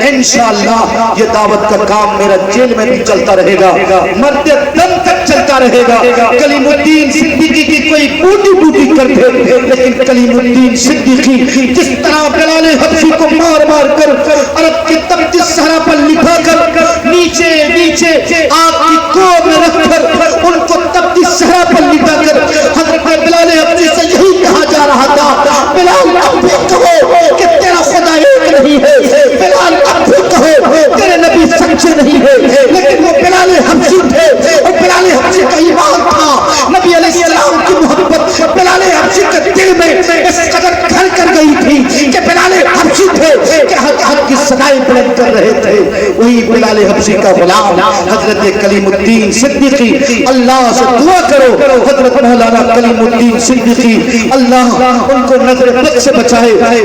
انشاءاللہ یہ دعوت کا کام میرا جیل میں بھی چلتا رہے گا، مرتے دم تک چلتا رہے گا۔ کلیم الدین صدیقی کی کوئی بوٹی بوٹی کر دے، لیکن کلیم الدین صدیقی جس طرح بلال حبشی کو مار مار کر عرب کے تپتی صحرا پر لکھا کر نیچے نیچے آگ کی کوب میں رکھ کر ان کو تپتی صحرا پر لکھا کر حضرت بلال حبشی سے یہی کہا جا رہا تھا، بلال اب بھی کہو کہ تیرا خدا ایک نہیں ہے، بلال اب بھی کہو تیرے نبی سچے نہیں ہے، لیکن وہ بلال حبشی تھے، وہ بلال حبشی کا ایمان تھا، نبی علیہ السلام کی محبت بلال حبشی کے دل میں اس قدر گھر کر گئی تھی کہ بلال حبشی تھے کہ حق کی صدائیں بلند کر رہے تھے۔ وہی بلال حبشی کا غلام حضرت کلیم الدین صدیقی، اللہ سے دعا کرو حضرت مولانا کلیم الدین صدیقی اللہ ان کو نظر بد سے بچائے۔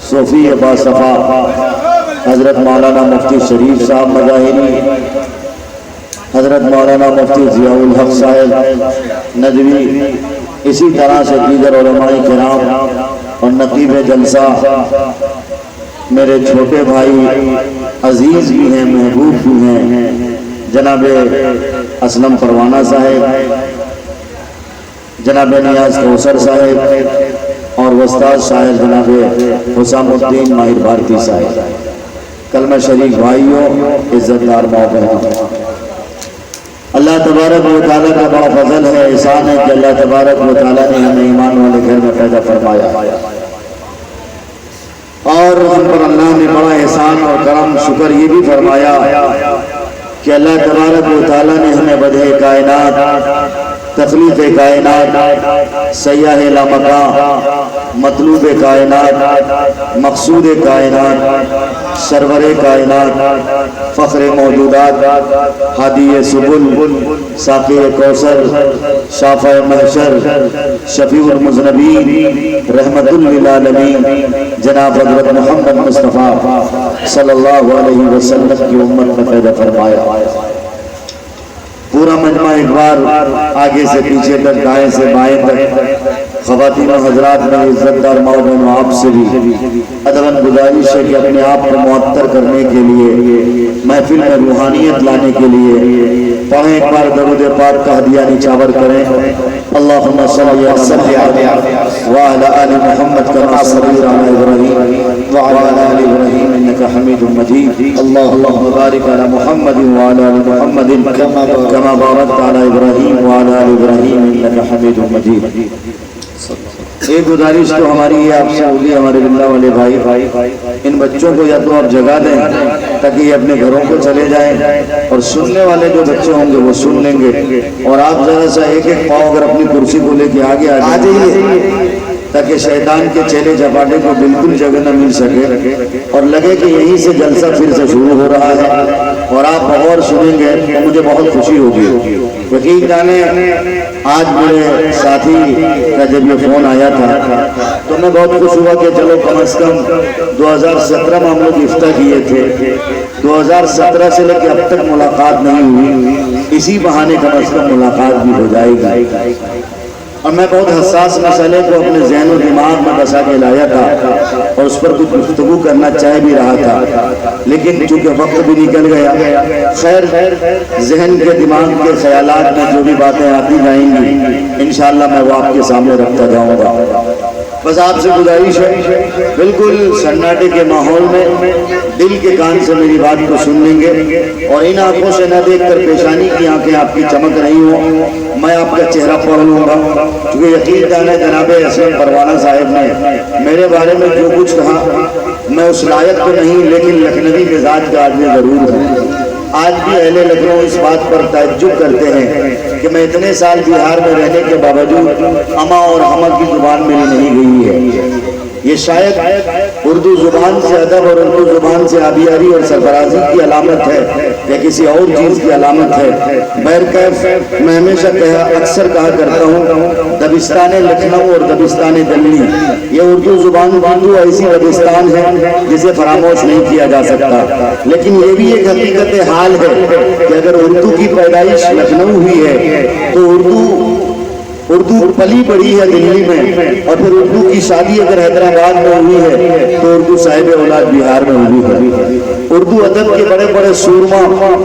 صوفی باصفا حضرت مولانا مفتی شریف صاحب مظاہری، حضرت مولانا مفتی ضیاء الحق صاحب ندوی، اسی طرح سے دیگر علماء کرام اور نقیب جلسہ، میرے چھوٹے بھائی عزیز بھی ہیں، محبوب بھی ہیں، جناب اسلم پروانہ صاحب، جناب نیاز کوثر صاحب اور استاد شاعر جناب حسام الدین ماہر بھارتی صاحب، کلمہ شریک بھائیوں، عزت دار ماں بہنوں، اللہ تبارک و تعالیٰ کا بڑا فضل ہے، احسان ہے کہ اللہ تبارک و تعالیٰ نے ہمیں ایمان والے گھر میں پیدا فرمایا، اور ہم پر اللہ نے بڑا احسان اور کرم شکر یہ بھی فرمایا کہ اللہ تبارک و تعالیٰ نے ہمیں بدھ کائنات، تخلیق کائنات، سیاح لامکان، مطلوب کائنات، مقصود کائنات، سرور کائنات، فخر موجودات، ہادی سبل، ساقی کوثر، شافع محشر، شفیع المذنبین، رحمت للعالمین، جناب حضرت محمد مصطفیٰ صلی اللہ علیہ وسلم کی امت میں پیدا فرمایا۔ پورا مجمع ایک بار آگے سے پیچھے تک، دائیں سے بائیں تک، خواتین و حضرات میں عزت دار ماں بہنوں آپ سے بھی ادباً گزارش ہے کہ اپنے آپ کو معطر کرنے کے لیے، محفل میں روحانیت لانے کے لیے پڑھیں ایک بار درود پاک کا ہدیہ نچاور کریں۔ اللہم صلی وعلی آل محمد کما صلیت علی ابراہیم وعلی آل ابراہیم انکا حمید مجید، اللہم بارک علی محمد وعلی آل محمد کما بارکت علی ابراہیم وعلی آل ابراہیم انکا حمید مجید۔ ایک گزارش تو ہماری ہے آپ سے ہوگی ہمارے بندہ والے بھائی، ان بچوں کو یا تو آپ جگہ دیں تاکہ یہ اپنے گھروں کو چلے جائیں، اور سننے والے جو بچے ہوں گے وہ سن لیں گے، اور آپ ذرا سا ایک ایک پاؤں اگر اپنی کرسی کو لے کے آگے آ جائیے تاکہ شیطان کے چیلے چپاٹے کو بالکل جگہ نہ مل سکے، اور لگے کہ یہیں سے جلسہ پھر سے شروع ہو رہا ہے اور آپ غور سنیں گے تو مجھے بہت خوشی ہوگی۔ یقین جانے آج میرے ساتھی کا جب یہ فون آیا تھا تو میں بہت خوش ہوا کہ چلو کم از کم 2017 میں ہم لوگ افتتاح کیے تھے، 2017 سے لے کے اب تک ملاقات نہیں ہوئی، اسی بہانے کم از کم ملاقات بھی ہو جائے گی۔ اور میں بہت حساس مسئلے کو اپنے ذہن و دماغ میں بسا کے لایا تھا اور اس پر کچھ گفتگو کرنا چاہ بھی رہا تھا، لیکن چونکہ وقت بھی نکل گیا، خیر ذہن کے دماغ کے خیالات میں جو بھی باتیں آتی جائیں گی انشاءاللہ میں وہ آپ کے سامنے رکھتا جاؤں گا۔ بس آپ سے گزارش ہے بالکل سناٹے کے ماحول میں دل کے کان سے میری بات کو سن لیں گے، اور ان آنکھوں سے نہ دیکھ کر پیشانی کی آنکھیں آپ کی چمک رہی ہوں، میں آپ کا چہرہ پڑھ لوں گا، کیونکہ یقین جانا جناب اسلم پروانہ صاحب نے میرے بارے میں جو کچھ کہا میں اس لائق تو نہیں، لیکن لکھنوی مزاج کا آدمی ضرور ہوں۔ آج بھی اہل لکھنؤ اس بات پر تعجب کرتے ہیں کہ میں اتنے سال بہار میں رہنے کے باوجود اما اور ہمہ کی زبان میری نہیں گئی ہے۔ یہ شاید اردو زبان سے ادب اور اردو زبان سے آبیاری اور سرفرازی کی علامت ہے یا کسی اور چیز کی علامت ہے۔ بہرکیف میں ہمیشہ اکثر کہا کرتا ہوں دبستان لکھنؤ اور دبستان دلی، یہ اردو زبان باندھو ایسی دبستان ہے جسے فراموش نہیں کیا جا سکتا، لیکن یہ بھی ایک حقیقت حال ہے کہ اگر اردو کی پیدائش لکھنؤ ہوئی ہے تو اردو اردو پلی بڑی ہے دلی میں، اور پھر اردو کی شادی اگر حیدرآباد میں ہوئی ہے تو اردو صاحب اولاد بہار میں ہوئی ہے۔ اردو ادب کے بڑے بڑے سورما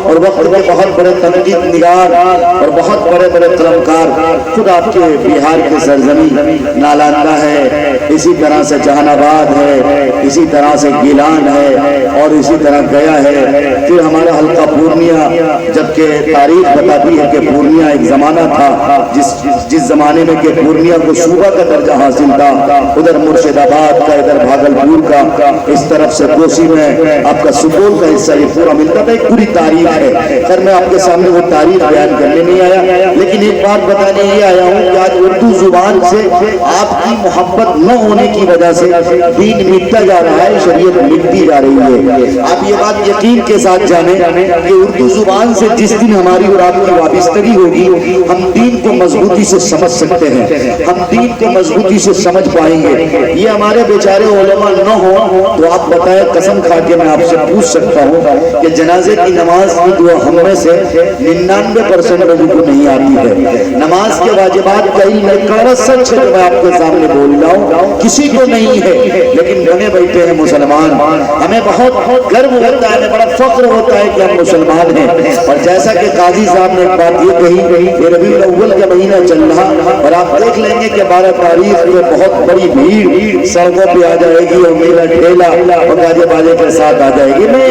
اور وقت کے بہت بڑے تنقید نگار اور بہت بڑے بڑے قلمکار خود آپ کے بہار کے سرزمین نالندہ ہے، اسی طرح سے جہان آباد ہے، اسی طرح سے گیلان ہے، اور اسی طرح گیا ہے۔ پھر ہمارا حلقہ پورنیہ، جبکہ تاریخ بتاتی ہے کہ پورنیہ ایک زمانہ تھا جس زمانے میں کہ پورنیہ کو صوبہ کا درجہ حاصل تھا، ادھر مرشد آباد کا، ادھر بھاگلپور کا، اس طرف سے کوسی میں آپ کا سپول کا حصہ یہ پورا ملتا تھا۔ ایک پوری تاریخ ہے، خیر میں آپ کے سامنے وہ تاریخ بیان کرنے نہیں آیا، لیکن ایک بات بتانے یہ آیا ہوں کہ آج اردو زبان سے آپ کی محبت نہ ہونے کی وجہ سے دین مٹتا جا رہا ہے، شریعت مٹتی جا رہی ہے۔ آپ یہ بات یقین کے ساتھ جانیں کہ اردو زبان سے جس دن ہماری اور آپ کی وابستگی ہوگی، ہم دین کو مضبوطی سے سمجھ سکتے ہیں، ہم دین کو مضبوطی سے سمجھ پائیں گے۔ یہ ہمارے بیچارے علماء نہ ہو تو آپ بتائیں، قسم کھا کے میں آپ سے پوچھ سکتا ہوں کہ جنازے کی نماز کی دعا ہم میں سے 99% لوگوں کو نہیں آتی ہے۔ نماز کے واجبات کا علم ایک کڑوا سچ ہے جو میں آپ کے سامنے بول رہا ہوں، کسی کو نہیں ہے، لیکن بنے بیٹھے ہیں مسلمان۔ ہمیں بہت گرو ہوتا ہے، ہمیں بڑا فخر ہوتا ہے کہ ہم مسلمان ہیں۔ اور جیسا کہ قاضی صاحب نے ایک بات یہ کہی کہ ربیع الاول کا مہینہ چل رہا، اور آپ دیکھ لیں گے کہ 12 تاریخ میں بہت بڑی بھیڑ سڑکوں پہ آ جائے گی، اور میرا ٹھیلا اور گاجے باجے کے ساتھ آ جائے گی۔ میں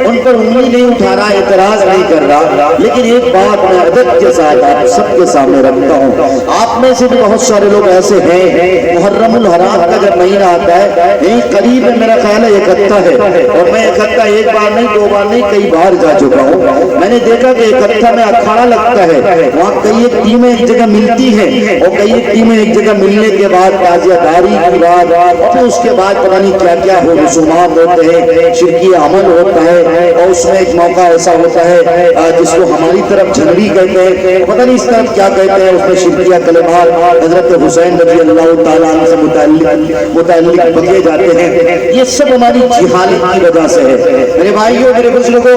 ان پر انگلی نہیں اٹھا رہا، اعتراض نہیں کر رہا، لیکن ایک بات میں ادب کے ساتھ آپ سب کے سامنے رکھتا ہوں۔ آپ میں سے بھی بہت سارے لوگ ایسے ہیں، محرم الحرام کا جب مہینہ آتا ہے، یہی قریب ہے، میرا خیال ہے اکٹھا ہے، اور میں اکٹھا ایک بار نہیں، 2 بار نہیں، کئی بار جا چکا ہوں۔ میں نے دیکھا کہ اکٹھا میں اکھاڑا لگتا ہے، وہاں کئی ایک ٹیمیں ایک جگہ ملتی ہیں، اور کئی ایک ٹیمیں ایک جگہ ملنے کے بعد تعزیہ داری کی بات، اور اس کے بعد پتہ نہیں کیا کیا ہو، رسومات ہوتے ہیں، شرکی عمل ہوتا ہے، اور اس میں ایک موقع ایسا ہوتا ہے جس کو ہماری طرف جھنڈی کہتے ہیں، پتہ نہیں اس طرف کیا کہتے ہیں، اس میں شرکیہ کلمات حضرت حسین رضی اللہ تعالیٰ عنہ سے متعلق بکے جاتے ہیں۔ یہ سب ہماری جہالت کی وجہ سے ہے۔ میرے بھائیوں، میرے بزرگوں،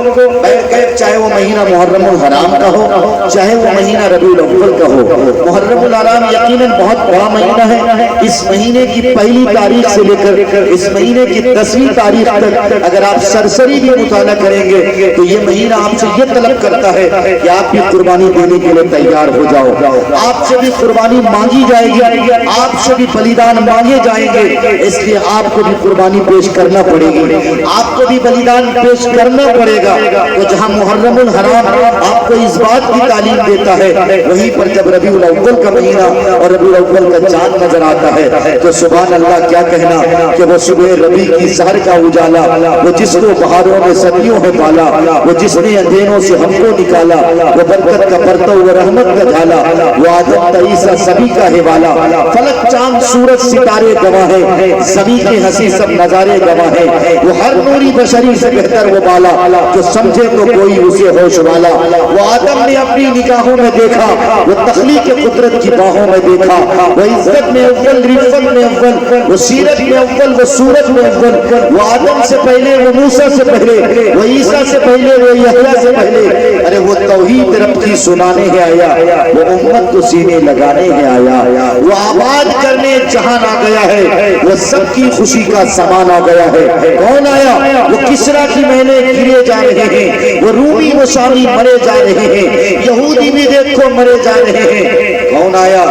چاہے وہ مہینہ محرم الحرام کا ہو، چاہے وہ مہینہ ربیع الاول کا ہو، محرم الحرام یقیناً بہت بڑا مہینہ ہے۔ اس مہینے کی پہلی تاریخ سے لے کر اس مہینے کی 10ویں تاریخ تک اگر آپ سرسری بھی مطالعہ کریں گے تو یہ مہینہ آپ سے یہ طلب کرتا ہے کہ آپ بھی قربانی دینے کے لیے تیار ہو جاؤ۔ آپ سے بھی قربانی مانگی جائے گی، آپ سے بھی بلیدان مانگے جائیں گے، اس لیے آپ کو بھی قربانی پیش کرنا پڑے گی، آپ کو بھی بلیدان پیش کرنا پڑے گا۔ تو جہاں محرم الحرام آپ کو اس بات کی تعلیم دیتا ہے، وہیں پر جب ربیع الاول کا مہینہ اور ربیع الاول کا چاند نظر آتا ہے تو سبحان اللہ کیا کہنا کہ وہ صبح ربیع کی سحر کا اجالا، وہ جس کو بہاروں میں صدیوں ہے پالا، وہ جس نے اندھیروں سے ہم کو نکالا، وہ برکت کا پرتو، وہ رحمت کا جھالا، وہ آدم تا عیسیٰ سبھی کا ہے والا، فلک چاند سورج ستارے گواہ ہے، زمین کے ہنسی سب نظارے گواہ ہے، وہ ہر نوری بشری سے بہتر وہ بالا، جو سمجھے تو کوئی اسے ہوش والا، وہ آدم نے اپنی نگاہوں میں دیکھا، وہ تخلیق قدرت کی باہوں میں دیکھا، وہ عزت میں اول، رفت میں اول، وہ سیرت میں اول، وہ صورت میں اول، وہ آدم سے پہلے، وہ موسیٰ سے پہلے، وہ عیسیٰ سے پہلے، وہ یحییٰ سے پہلے، ارے وہ توحید رب کی سنانے ہے آیا، وہ امت کو سینے لگانے ہے آیا، وہ آباد کرنے جہان آ گیا ہے، وہ سب کی خوشی کا سامان آ گیا ہے۔ کون آیا؟ وہ کسریٰ کی محلیں گرے جا رہے ہیں، وہ رومی و شامی مرے جا رہے ہیں، یہودی بھی دیکھو مرے جا رہے ہیں۔ کون آیا؟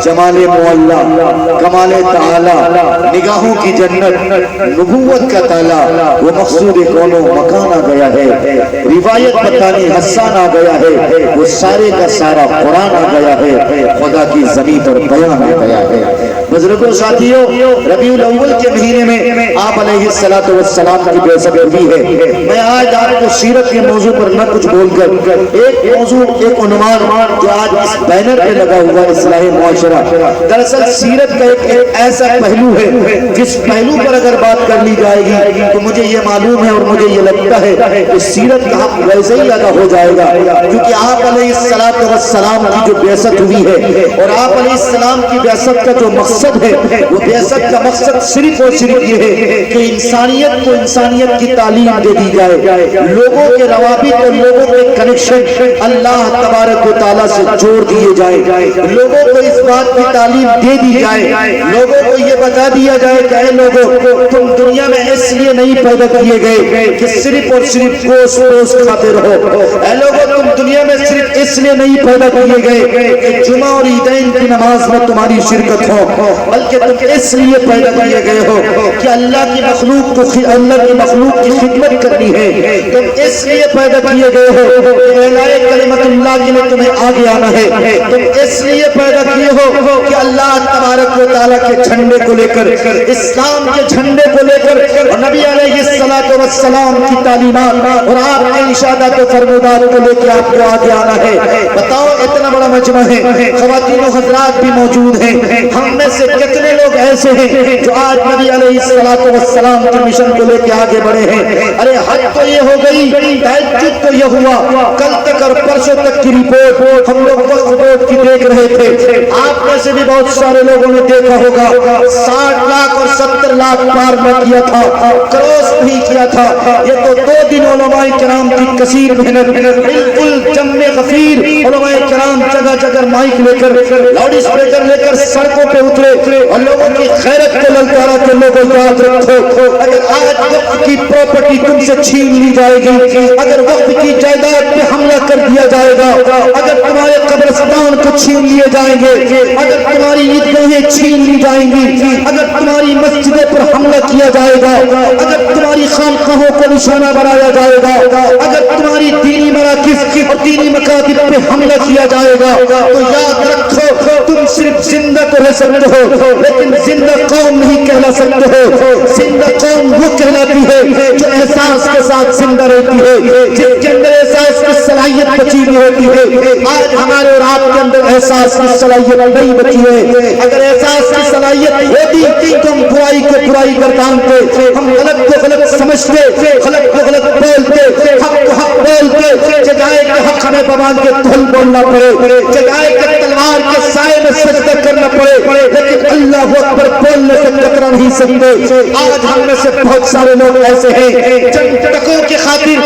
جمال معلا، کمال تعالی، نگاہوں کی جنت، نبوت کا تالا، وہ مقصود کون و مکان آ گیا ہے، روایت بتانے حسان آ گیا ہے، وہ سارے کا سارا قرآن آ گیا ہے، خدا کی زمین پر بیان آ گیا ہے۔ بزرگوں، ساتھیوں، ربیع الاول کے مہینے میں آپ علیہ السلام کی بعثت ہوئی ہے۔ میں آج آپ کو سیرت کے موضوع پر نہ کچھ بول کر ایک موضوع، ایک عنوان جو آج اس بینر پہ لگا ہوا اصلاح معاشرہ، دراصل سیرت کا ایک ایسا پہلو ہے جس پہلو پر اگر بات کر لی جائے گی تو مجھے یہ معلوم ہے اور مجھے یہ لگتا ہے کہ سیرت کا حق ویسے ہی ادا ہو جائے گا، کیونکہ آپ علیہ السلام کی جو بعثت ہوئی ہے اور آپ علیہ السلام کی بعثت کا جو مقصد مقصد ہے، وہ بعثت کا مقصد صرف اور صرف یہ ہے کہ انسانیت کو انسانیت کی تعلیم دے دی جائے، لوگوں کے روابط اور لوگوں کے کنیکشن اللہ تبارک و تعالیٰ سے جوڑ دیے جائے، لوگوں کو اس بات کی تعلیم دے دی جائے، لوگوں کو یہ بتا دیا جائے کہ اے لوگوں تم دنیا میں اس لیے نہیں پیدا کیے گئے کہ صرف اور صرف گوشت کھاتے رہو، اے لوگوں تم دنیا میں صرف اس لیے نہیں پیدا کیے گئے کہ جمعہ اور عیدین کی نماز میں تمہاری شرکت ہو، بلکہ تم اس لیے پیدا کیے گئے ہو کہ اللہ کی مخلوق کی خدمت کرنی ہے، تم اس لیے پیدا کیے گئے ہو کہ اعلان کلمت اللہ کے لیے تمہیں آگے آنا ہے، تم اس لیے پیدا کیے ہو کہ اللہ تبارک و تعالیٰ کے جھنڈے کو لے کر، اسلام کے جھنڈے کو لے کر اور نبی علیہ الصلوۃ والسلام کی تعلیمات اور آپ کے ارشادات و فرمودات کو لے کے آپ کو آگے آنا ہے۔ بتاؤ اتنا بڑا مجمع ہے، خواتین و حضرات بھی موجود ہیں، ہم میں سے کتنے لوگ ایسے ہیں جو آج نبی علیہ الصلوۃ والسلام کے مشن کو لے کے آگے بڑھے ہیں؟ ارے حج تو یہ ہو گئی، تہجد تو یہ ہوا، کل تک اور پرسوں تک کی رپورٹ ہم لوگ وقت بورڈ کی دیکھ رہے تھے، آپ میں سے بھی بہت سارے لوگوں نے دیکھا ہوگا 60 لاکھ اور 70 لاکھ پار نہ کیا تھا، کراس نہیں کیا تھا۔ یہ تو 2 دن علماء کرام کی کثیر محنت، بالکل جم غفیر علماء کرام جگہ جگہ مائک لے کر لاؤڈ اسپیکر لے کر سڑکوں پہ اترے اور لوگوں کی خیرت کو للکارا کہ لوگوں یاد رکھو اگر آج وقت کی پراپرٹی تم سے چھین لی جائے گی، اگر وقت کی جائیداد پہ حملہ کر دیا جائے گا، اگر تمہارے قبرستان کو چھین لیے جائیں گے، اگر تمہاری عیدگاہیں چھین لی جائیں گی، اگر تمہاری مسجدیں پر حملہ کیا جائے گا، اگر تمہاری خانقاہوں کو نشانہ بنایا جائے گا، اگر تمہاری دینی مراکز اور دینی مکاتب پہ حملہ کیا جائے گا، تو یاد رکھو تم صرف زندہ تو رہ سکتے ہو لیکن زندہ قوم نہیں کہلا سکتے ہو۔ زندہ قوم وہ کہلاتی ہے جو احساس کے ساتھ زندہ رہتی ہے، جس کے اندر احساس کی صلاحیت بچی ہوئی ہوتی ہے۔ آج ہمارے اور آپ کے اندر احساس کی صلاحیت نہیں بچی ہے، اگر احساس کی صلاحیت ہوتی تو ہم برائی کو برائی گردانتے، ہم غلط کو غلط سمجھتے، غلط کو غلط بولتے، حق کو حق بولتے، جگائے کہ حق ہمیں بمان کے دھل بولنا پڑے، جگائے کہ تلوار کے سائے میں سجدہ کرنا پڑے، لیکن اللہ اکبر بولنے سے ٹکرا نہیں سکتے۔ آج ہم میں سے بہت سارے لوگ ایسے ہیں چند ٹکوں کی خاطر،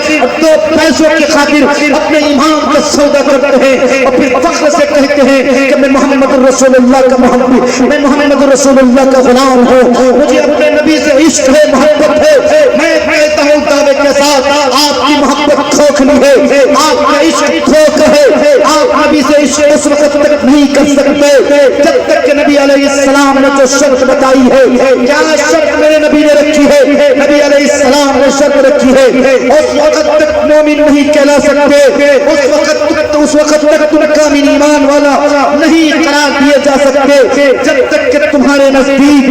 2 پیسوں کی خاطر اپنے ایمان کا سودا کرتے ہیں اور پھر فخر سے کہتے ہیں کہ میں محمد رسول اللہ کا محبوب، میں محمد رسول اللہ کا غلام ہوں، مجھے اپنے نبی سے عشق ہے، محبت ہے۔ میں کہتا ہوں دعوے کے ساتھ آپ کی محبت کھوکھلی ہے، آپ کا عشق کھوکھا ہے، آپ نبی سے عشق اس وقت تک نہیں کر سکتے جب تک کہ نبی علیہ السلام نے جو شرط بتائی ہے۔ کیا شرط میرے نبی نے رکھی ہے؟ نبی علیہ السلام نے شرط رکھی ہے، اس وقت تک مومن نہیں کہلا سکتے، اس وقت تک تم کامل ایمان والا نہیں قرار دیے جا سکتے جب تک کہ تمہارے نزدیک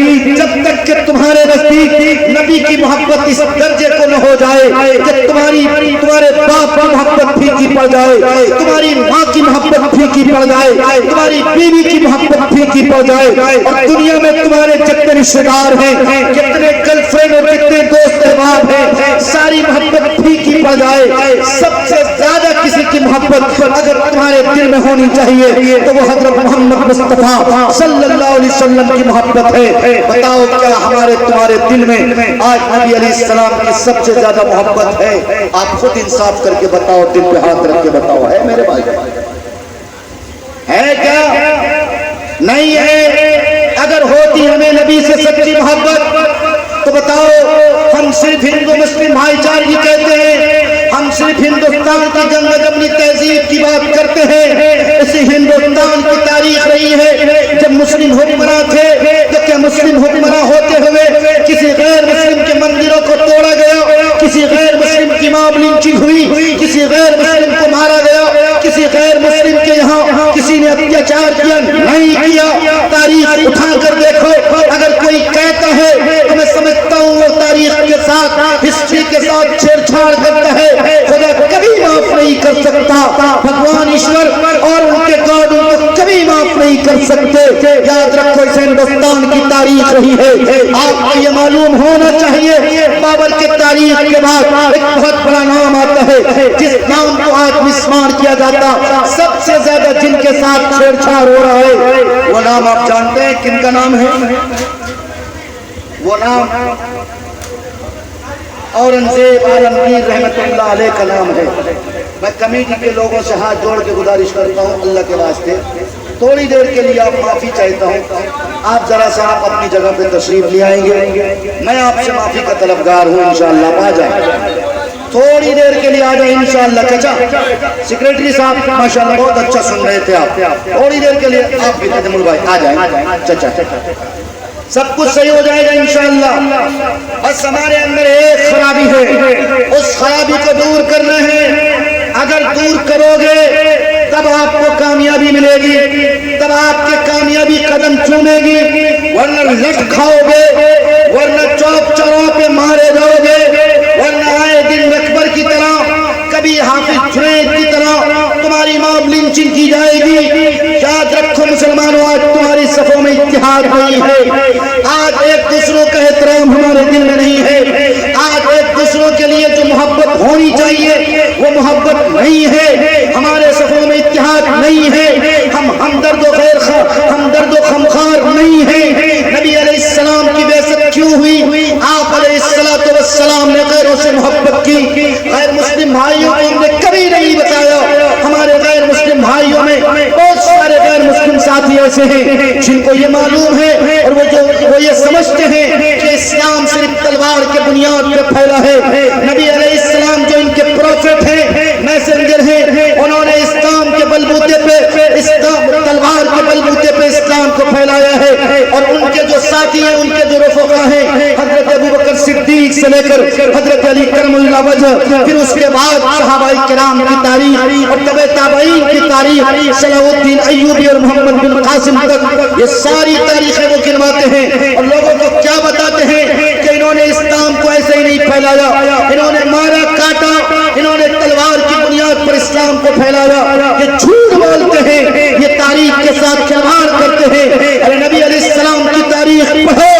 نبی کی محبت اس درجے کو نہ ہو جائے کہ تمہارے باپ کی محبت پھیکی پڑ جائے، تمہاری ماں کی محبت پھیکی پڑ جائے، تمہاری بیوی کی محبت پھیکی پڑ جائے، اور دنیا میں تمہارے جتنے رشتہ دار ہیں، کتنے گرل فرینڈ اور کتنے دوست احباب ہیں، ساری محبت پھیکی پڑ جائے۔ سب سے زیادہ کسی کی محبت اگر تمہارے دل میں ہونی چاہیے تو وہ حضرت محمد مصطفیٰ صلی اللہ علیہ وسلم کی محبت ہے۔ بتاؤ کیا ہمارے تمہارے دل میں آج نبی علیہ السلام کی سب سے زیادہ محبت ہے؟ آپ خود انصاف کر کے بتاؤ، دل پہ ہاتھ رکھ کے بتاؤ، ہے میرے بھائی؟ ہے کیا؟ نہیں ہے۔ اگر ہوتی ہمیں نبی سے سچی محبت تو بتاؤ ہم صرف ہندو مسلم بھائی چارگی کہتے ہیں، ہم صرف ہندوستان کی گنگا جمنی تہذیب کی بات کرتے ہیں۔ اسی ہندوستان کی تاریخ رہی ہے جب مسلم حکمراں تھے تو کیا مسلم حکمراں ہوتے ہوئے کسی غیر مسلم کے مندروں کو توڑا گیا، کسی غیر مسلم کی ماب لنچنگ ہوئی، کسی غیر مسلم کو مارا گیا، کسی غیر مسلم کے یہاں کسی نے اتیاچار کیا؟ نہیں کیا۔ تاریخ اٹھا کر دیکھو، اگر کوئی کہتا ہے تو میں سمجھتا ہوں وہ تاریخ کے ساتھ، ہسٹری کے ساتھ چھیڑ چھاڑ کرتا ہے، خدا کبھی معاف نہیں کر سکتا۔ بھگوان ایشور اور ان کے گاڈ ان کو کبھی معاف نہیں کر سکتے. یاد رکھو اسے ہندوستان کی تاریخ رہی ہے. آپ کو یہ معلوم ہونا چاہیے بابر کے تاریخ کے بعد ایک بہت بڑا نام آتا ہے جس نام کو آج مسمار کیا جاتا, سب سے زیادہ جن کے ساتھ چھیڑ چھاڑ ہو رہا ہے. وہ نام آپ جانتے ہیں کن کا نام ہے؟ وہ نام اورنگزیب عالمگیر رحمت اللہ علیہ کا نام ہے. میں کمیٹی کے لوگوں سے ہاتھ جوڑ کے گزارش کرتا ہوں اللہ کے واسطے تھوڑی دیر کے لیے آپ معافی چاہتا ہوں. آپ ذرا سا آپ اپنی جگہ پہ تشریف لے آئیں گے, میں آپ سے معافی کا طلبگار ہوں. انشاءاللہ آ جائیں, تھوڑی دیر کے لیے آ جائیں انشاءاللہ. چچا سیکریٹری صاحب ماشاءاللہ بہت اچھا سن رہے تھے آپ, تھوڑی دیر کے لیے آپ بھی تجمل بھائی آ جائیں. چچا سب کچھ صحیح ہو جائے گا انشاءاللہ. بس ہمارے اندر ایک خرابی ہے, اس خرابی کو دور کرنا ہے. اگر دور کرو گے تب آپ کو کامیابی ملے گی, تب آپ کے کامیابی قدم چومے گی. ورنہ لٹ کھاؤ گے, ورنہ چوک چوراہوں پہ مارے جاؤ گے, ورنہ آئے دن اکبر کی طرح کبھی حافظ جنید کی طرح تمہاری موب لنچنگ کی جائے گی. یاد رکھو مسلمانوں, آج تمہاری صفوں میں اتحاد نہیں ہے. آج ایک دوسروں کا احترام ہمارے دل میں نہیں ہے. آج ایک دوسروں کے لیے جو محبت ہونی چاہیے وہ محبت نہیں ہے. ہمارے صفوں میں اتحاد نہیں ہے. ہم ہمدرد و ہمدرد و غمخوار نہیں ہیں. نبی علیہ السلام کی بعثت کیوں ہوئی؟ آپ علیہ السلام نے غیروں سے محبت کی. غیر مسلم بھائیوں کو ہم نے کبھی نہیں بتایا. ہمارے غیر مسلم بھائیوں میں بہت سارے غیر مسلم ساتھی ایسے ہیں جن کو یہ معلوم ہے اور وہ یہ سمجھتے ہیں کہ اسلام صرف تلوار کے بنیاد پہ پھیلا ہے. نبی علیہ السلام جو ان کے پروفٹ ہیں, میسنجر ہیں, انہوں نے اسلام کے بلبوتے پہ تلوار کے بلبوتے پہ اسلام کو پھیلایا ہے. اور ان کے جو ساتھی ہیں, ان کے جو رفقا ہیں, حضرت ابوبکر صدیق سے لے کر حضرت علی کرم اللہ وجہ, پھر اس کے بعد صحابہ کرام کی تاریخ اور تبع تابعین کی تاریخ, صلاح الدین ایوبی اور محمد بن قاسم تک, یہ ساری تاریخیں وہ گنواتے ہیں اور لوگوں کو کیا بتاتے ہیں کہ انہوں نے اسلام کو ایسے ہی نہیں پھیلایا, انہوں نے مارا کاٹا, انہوں نے تلوار کی بنیاد پر اسلام کو پھیلایا. یہ جھوٹ بولتے ہیں, یہ تاریخ کے ساتھ کھلواڑ کرتے ہیں. ارے نبی علیہ السلام کی تاریخ پڑھو,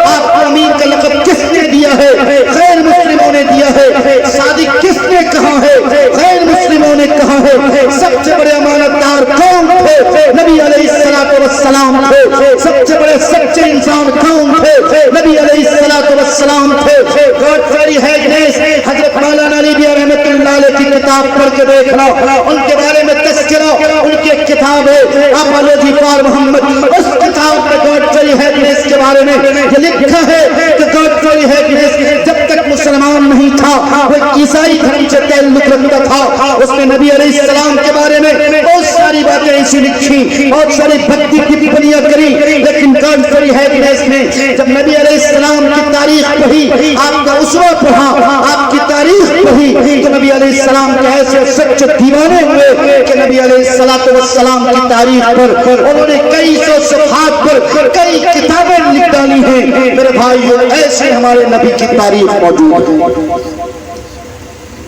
آپ کو امین کا لقب کس نے دیا ہے؟ غیر مسلموں نے دیا ہے. صادق کس نے کہا ہے؟ غیر مسلموں نے کہا ہے. سب سے بڑے امانت دار کون تھے؟ نبی علیہ السلام تھے. سب سے بڑے سچے انسان کون تھے؟ نبی علیہ السلام تھے. گاڈفری ہیگنس, حضرت مولانا علی بیہ رحمت اللہ علیہ کی کتاب پڑھ کے دیکھنا, ان کے بارے میں تذکرہ, ان کی ایک کتاب ہے اپالوجی فار محمد. اس کتاب میں گاڈفری ہیگنس کے بارے میں یہ لکھا ہے کہ گاڈفری ہیگنس جب تک مسلمان نہیں تھا وہ عیسائی دھرم سے تعلق رکھتا تھا. اس نے نبی علیہ السلام کے بارے میں بہت ساری باتیں ایسی لکھی, بہت ساری بھکتی کی ٹپڑیاں کری, لیکن گاڈفری ہیگنس نے جب نبی علیہ السلام کی تاریخ پڑھی, آپ کا اسوہ پڑھا, آپ کی تاریخ پڑھی, تو نبی علیہ السلام کے ایسے سچے دیوانے ہوئے کہ نبی علیہ السلام کی تاریخ پر انہوں نے کئی سو صفحات پر کئی کتابیں لکھ ڈالی ہیں. میرے بھائیو, ایسے ہمارے نبی کی تاریخ موجود ہے,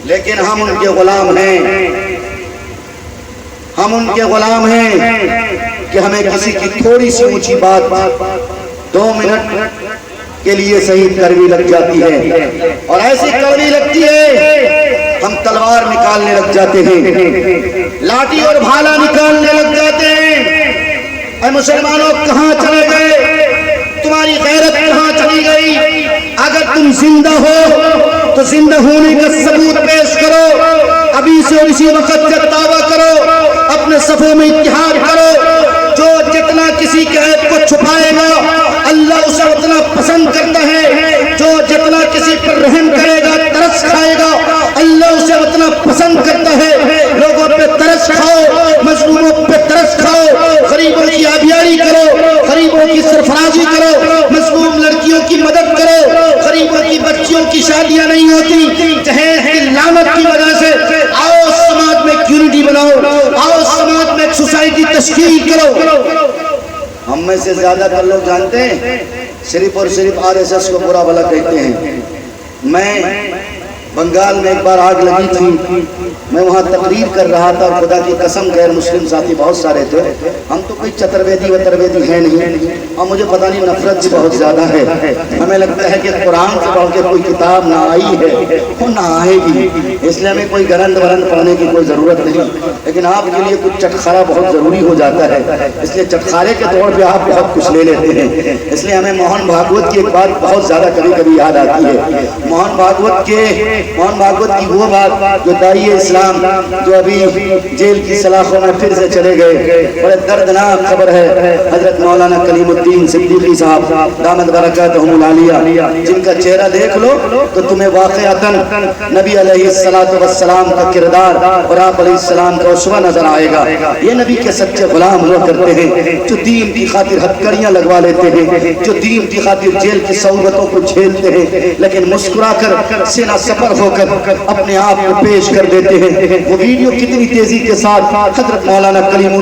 لیکن ہم ان کے غلام ہیں. ہم ان کے غلام ہیں کہ ہمیں کسی کی تھوڑی سی اونچی بات 2 منٹ کے لیے صحیح کڑوی لگ جاتی ہے, اور ایسی کڑوی لگتی ہے ہم تلوار نکالنے لگ جاتے ہیں, لاٹھی اور بھالا نکالنے لگ جاتے ہیں. اے مسلمانوں, کہاں چلے گئے؟ تمہاری غیرت کہاں چلی گئی؟ اگر تم زندہ ہو تو زندہ ہونے کا ثبوت پیش کرو, ابھی سے اور اسی وقت کا دعویٰ کرو, اپنے صفوں میں اتحاد کرو. جو جتنا کسی کے عیب کو چھپائے گا اللہ اسے اتنا پسند کرتا ہے. جو جتنا کسی پر رحم کرے گا, ترس کھائے گا, اللہ اسے اتنا پسند کرتا ہے. لوگوں پہ ترس کھاؤ, مظلوموں پہ ترس کھاؤ, غریبوں کی آبیاری کرو, غریبوں کی سرفرازی کرو, مظلوم لڑکیوں کی مدد کرو, غریبوں کی بچیوں کی شادیاں نہیں ہوتی جہیز کی لعنت کی وجہ سے. آؤ سماج میں یونٹی بناؤ, آؤ سماج میں ایک سوسائٹی تشکیل کرو. ہم میں سے زیادہ تر لوگ جانتے ہیں صرف اور صرف RSS کو برا بھلا کہتے ہیں. بنگال میں ایک بار آگ لگی تھی، میں وہاں تقریر کر رہا تھا، اور خدا کی قسم غیر مسلم ساتھی بہت سارے تھے، ہم تو کوئی چترویدی وترویدی ہیں نہیں، اور مجھے پتہ نہیں نفرت بھی بہت زیادہ ہے، ہمیں لگتا ہے کہ قرآن سے پڑھ کے کوئی کتاب نہ آئی ہے وہ نہ آئے گی، اس لیے ہمیں کوئی گرند ورند پڑھنے کی کوئی ضرورت نہیں، لیکن آپ کے لیے کچھ چٹخارا بہت ضروری ہو جاتا ہے، اس لیے چٹخارے کے طور پہ آپ بہت کچھ لے لیتے ہیں، اس لیے ہمیں موہن بھاگوت کی ایک بات بہت زیادہ کبھی کبھی یاد آتی ہے، موہن بھاگوت کی وہ بات جو داعی اسلام جو ابھی جیل کی سلاخوں میں پھر سے چلے گئے، بڑے دردناک خبر ہے، حضرت مولانا کلیم الدین صدیقی صاحب دامت برکاتہم العالیہ، جن کا چہرہ دیکھ لو تو تمہیں واقعتاً نبی علیہ السلام کا کردار اور آپ علیہ السلام کا اسوہ نظر آئے گا۔ یہ نبی کے سچے غلام ہوا کرتے ہیں، جو دین کی خاطر ہتھکڑیاں لگوا لیتے ہیں، جو دین کی خاطر جیل کی صعوبتوں کو جھیلتے ہیں، لیکن مسکرا کر سینہ سپر ہو کر اپنے آپ کو پیش کر دیتے ہیں۔ وہ ویڈیو کتنی تیزی کے ساتھ حضرت مولانا کلیم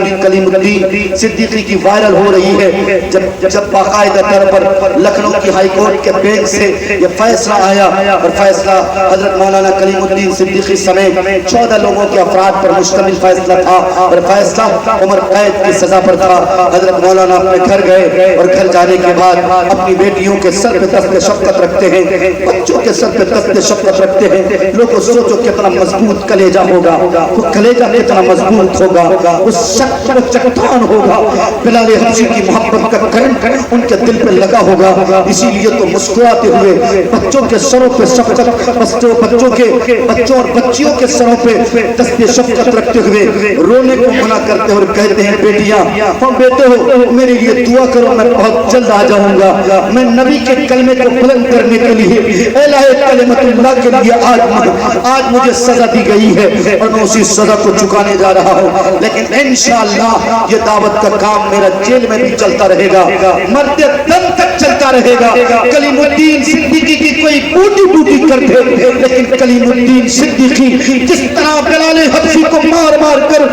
الدین صدیقی کی وائرل ہو رہی ہے، جب باقاعدہ طور پر لکھنؤ کی ہائی کورٹ کے بینچ سے یہ فیصلہ آیا، اور فیصلہ حضرت مولانا کلیم الدین صدیقی سمیت 14 لوگوں کے افراد پر مشتمل فیصلہ تھا، اور فیصلہ عمر قید کی سزا پر تھا۔ حضرت مولانا اپنے گھر گئے، اور گھر جانے کے بعد اپنی بیٹیوں کے سر پہ دست شفقت رکھتے ہیں، بچوں کے سر پہ دست شفقت رکھتے ہیں۔ لوگوں سوچو کتنا مضبوط کلیجہ ہوگا، وہ کلیجہ کتنا مضبوط ہوگا، اس شخص پر چٹان ہوگا، بلال حبشی کی محبت کا کرنٹ ان کے دل پہ لگا ہوگا، اسی لیے تو مسکراتے ہوئے بچوں کے سروں پہ شفقت، بچوں اور بچیوں کے سروں پہ دست شفقت رکھتے ہوئے رونے کو منع کرتے اور کہتے ہیں بیٹیاں اور بیٹے ہو میرے لیے دعا کرو، میں بہت جلد آ جاؤں گا، میں نبی کے کلمے کو بلند کرنے کے لیے الہ کلمت اللہ کے لیے آج مجھے سزا دی گئی ہے، اور میں اسی سزا کو چکانے جا رہا ہوں، لیکن انشاءاللہ یہ دعوت کا کام میرا جیل میں بھی چلتا رہے گا، مرتے دم تک چلتا رہے گا۔ کلیم الدین صدیقی کی کوئی بوٹی بوٹی کر دے، لیکن کلیم الدین صدیقی جس طرح بلال حبشی کو مار مار کر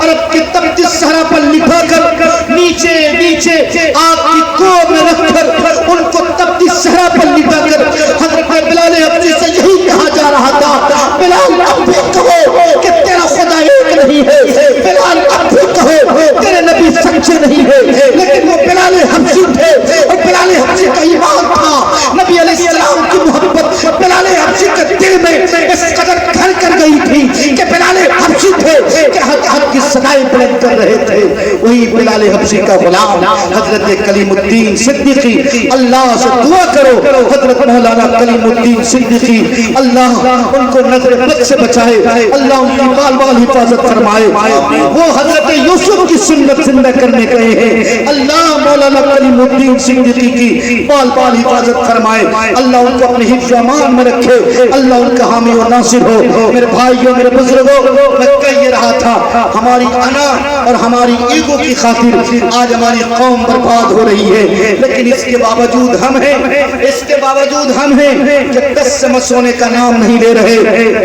عرب کے تپتی صحرا پر لٹھا کر نیچے نیچے آگ کی کوب میں رکھ کر ان کو تپتی صحرا پر لٹھا کر حضرت بلال حبشی سے یہی کہا جا رہا تھا، بلال اب بھی کہو کہ تیرا خدا ایک نہیں ہے، بلال اب بھی کہو تیرے نبی سچے نہیں ہے، لیکن وہ بلال حبشی تھے، اور بلال حبشی کا ایمان تھا، نبی علیہ السلام کی محبت بلال حبشی کے دل میں اس قدر گھر کر گئی تھی کہ بلال حبشی تھے کہ حق کی صدائیں بلند کر رہے تھے، وہی بلال حبشی کا غلام حضرت کلیم الدین صدیقی، اللہ سے دعا کرو حضرت مولانا کلیم الدین صدیقی اللہ ان کو نظر بد سے بچائے، اللہ ان کی بال بال حفاظت فرمائے، وہ حضرت یوسف کی سنت زندہ کرنے گئے ہیں، اللہ مولانا کلیم الدین صدیقی کی بال بال حفاظت فرمائے، اللہ ان کو اپنے حفظ و امان میں رکھے، اللہ ان کا حامی و ناصر ہو۔ میرے بھائیوں میرے بزرگوں، میں کہہ یہ رہا تھا ہماری انا اور ہماری ایگو کی خاطر آج ہماری قوم برباد ہو رہی ہے، لیکن اس کے باوجود ہم ہیں کہ دس سے مسونے کا نام نہیں لے رہے،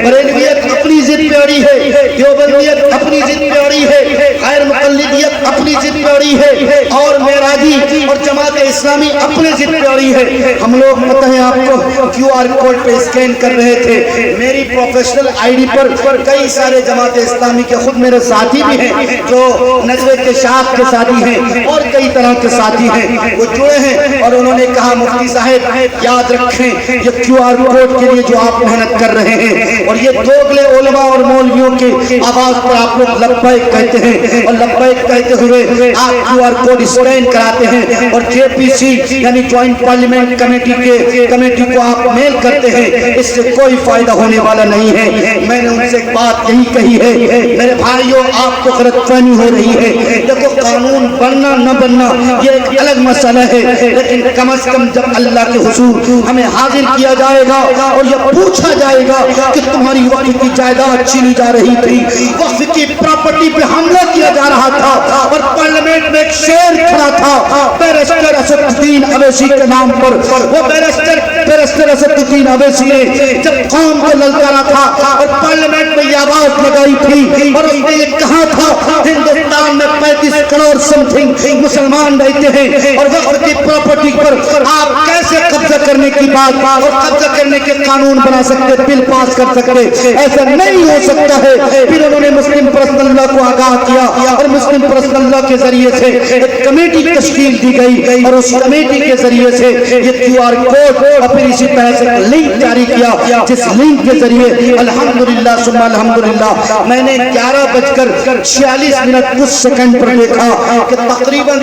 بریلویت اپنی ضد پہ اڑی ہے، دیوبندیت اپنی ضد پہ اڑی ہے، غیر مقلدیت اپنی ضد پہ اڑی ہے، اور معراجی اور جماعت اسلامی اپنے ضد پہ اڑی ہے۔ ہم لوگ پتہ ہے آپ کو کیو آر کوڈ پہ اسکین کر رہے تھے، میری پروفیشنل آئی ڈی پر کئی سارے جماعت اسلامی کے خود میرے ساتھی بھی ہیں جو نظر کے شاخ کے ساتھی ہیں اور کئی طرح کے ساتھی ہیں، وہ جڑے ہیں، اور انہوں نے کہا مفتی صاحب یاد رکھیں یہ کیو آر کوڈ کے لیے جو آپ محنت کر رہے ہیں اور یہ دوگلے علماء اور مولویوں کی آواز پر آپ لوگ لبیک کہتے ہیں، اور لبیک کہتے ہوئے آپ کیو آر کوڈ اسکین کراتے ہیں اور جے پی سی یعنی جوائنٹ پارلیمنٹ کمیٹی کو آپ میل کرتے ہیں، اس سے کوئی فائدہ ہونے والا نہیں ہے۔ میں نے ان سے ایک بات یہی کہی ہے، میرے بھائیوں آپ کو غلط فہمی ہو رہی ہے، دیکھو قانون بننا نہ بننا یہ ایک الگ مسئلہ ہے، لیکن کم از کم جب اللہ کے حضور ہمیں حاضر کیا جائے گا اور یہ پوچھا جائے گا کہ تمہاری وقت کی جائیداد چھینی جا رہی تھی، وقت کی پراپرٹی پہ حملہ کیا جا رہا تھا، اور پارلیمنٹ میں ایک شعر کھڑا تھا بیرسٹر اسد الدین اویسی کے نام پر، وہ بیرسٹر اسد الدین اویسی نے جب قوم کو للکارا تھا اور پارلیمنٹ میں یہ آواز آواز لگائی تھی اور اس نے یہ کہا تھا ہندوستان میں 35 کروڑ سمتھنگ مسلمان رہتے ہیں اور وقت کی پراپرٹی پر آپ کیسے قبضہ کرنے کی بات اور قبضہ کرنے کے قانون بنا سکتے، بل پاس کر سکتے؟ ایسا نہیں ہو سکتا ہے۔ پھر انہوں نے مسلم پرسنل لا کو آگاہ کیا اور مسلم پرسنل لا کے ذریعے سے ایک کمیٹی تشکیل دی گئی اور اس کمیٹی کے ذریعے سے یہ QR کوڈ اور پھر اسی طرح سے لنک جاری کیا، جس لنک کے ذریعے الحمدللہ ثم الحمدللہ میں نے 11:46 کچھ سیکنڈ پر دیکھا کہ تقریباً